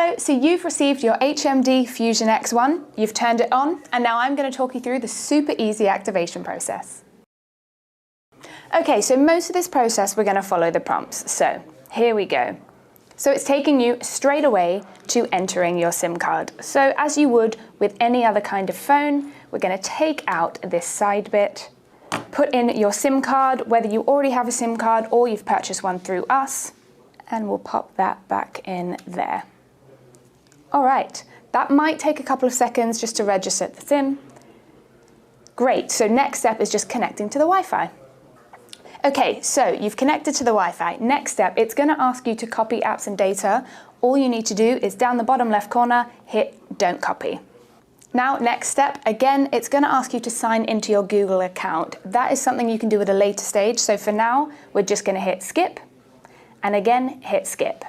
Hello, so you've received your HMD Fusion X1, you've turned it on, and now I'm going to talk you through the super easy activation process. Okay, so most of this process we're going to follow the prompts, so here we go. So it's taking you straight away to entering your SIM card. So as you would with any other kind of phone, we're going to take out this side bit, put in your SIM card, whether you already have a SIM card or you've purchased one through us, and we'll pop that back in there. All right, that might take a couple of seconds just to register the SIM. Great, so next step is just connecting to the Wi-Fi. Okay, so you've connected to the Wi-Fi. Next step, it's going to ask you to copy apps and data. All you need to do is down the bottom left corner, hit Don't Copy. Now, next step, again, it's going to ask you to sign into your Google account. That is something you can do at a later stage. So for now, we're just going to hit Skip, and again, hit Skip.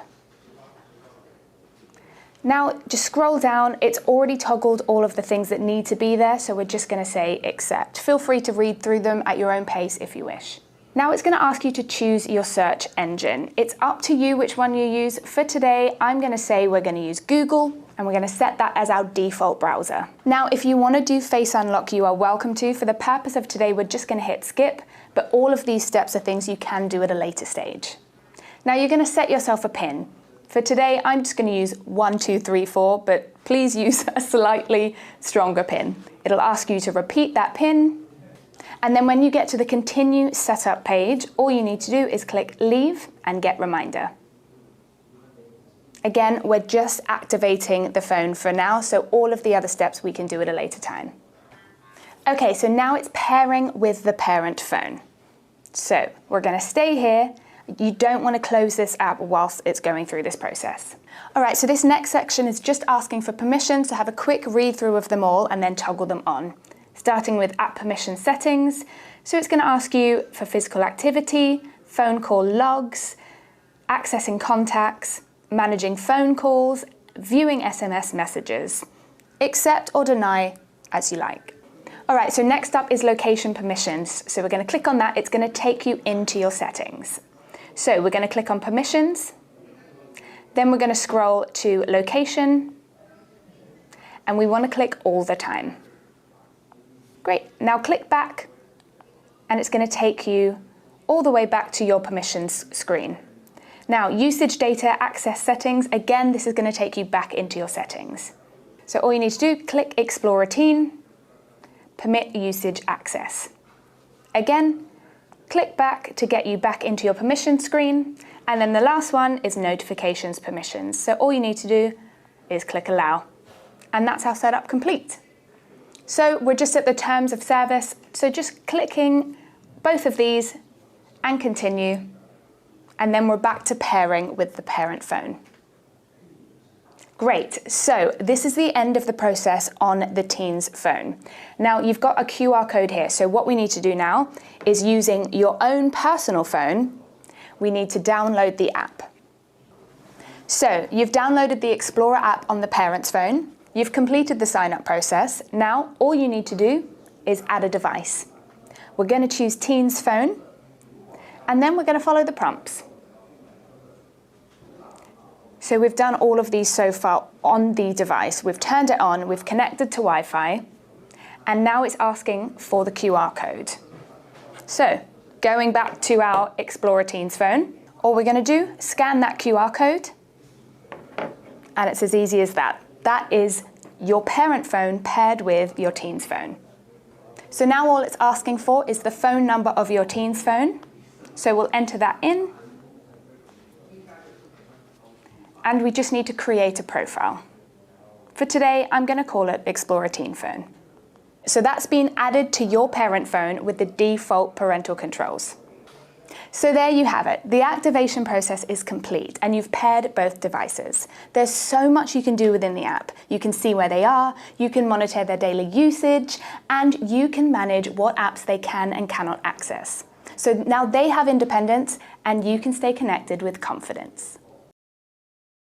Now, just scroll down. It's already toggled all of the things that need to be there, so we're just going to say Accept. Feel free to read through them at your own pace if you wish. Now it's going to ask you to choose your search engine. It's up to you which one you use. For today, I'm going to say we're going to use Google, and we're going to set that as our default browser. Now, if you want to do Face Unlock, you are welcome to. For the purpose of today, we're just going to hit Skip, but all of these steps are things you can do at a later stage. Now you're going to set yourself a PIN. For today, I'm just going to use 1234, but please use a slightly stronger PIN. It'll ask you to repeat that PIN, and then when you get to the Continue Setup page, all you need to do is click Leave and Get Reminder. Again, we're just activating the phone for now, so all of the other steps we can do at a later time. Okay, so now it's pairing with the parent phone. So we're going to stay here. You don't want to close this app whilst it's going through this process. All right, so this next section is just asking for permissions to have a quick read through of them all and then toggle them on. Starting with app permission settings. So it's going to ask you for physical activity, phone call logs, accessing contacts, managing phone calls, viewing SMS messages. Accept or deny as you like. All right, so next up is location permissions. So we're going to click on that. It's going to take you into your settings. So we're going to click on permissions, then we're going to scroll to location, and we want to click all the time. Great, now click back, and it's going to take you all the way back to your permissions screen. Now, usage data access settings, again, this is going to take you back into your settings. So all you need to do, click Explore Routine, permit usage access. Again, click back to get you back into your permission screen. And then the last one is notifications permissions. So all you need to do is click Allow. And that's our setup complete. So we're just at the terms of service. So just clicking both of these and continue. And then we're back to pairing with the parent phone. Great, so this is the end of the process on the teen's phone. Now you've got a QR code here, so what we need to do now is using your own personal phone, we need to download the app. So you've downloaded the Explorer app on the parent's phone, you've completed the sign-up process. Now all you need to do is add a device. We're going to choose teen's phone, and then we're going to follow the prompts. So we've done all of these so far on the device. We've turned it on, we've connected to Wi-Fi, and now it's asking for the QR code. So going back to our Explorer Teens phone, all we're going to do, scan that QR code, and it's as easy as that. That is your parent phone paired with your teen's phone. So now all it's asking for is the phone number of your teen's phone. So we'll enter that in. And we just need to create a profile. For today, I'm going to call it Explorer Teen Phone. So that's been added to your parent phone with the default parental controls. So there you have it. The activation process is complete, and you've paired both devices. There's so much you can do within the app. You can see where they are, you can monitor their daily usage, and you can manage what apps they can and cannot access. So now they have independence, and you can stay connected with confidence.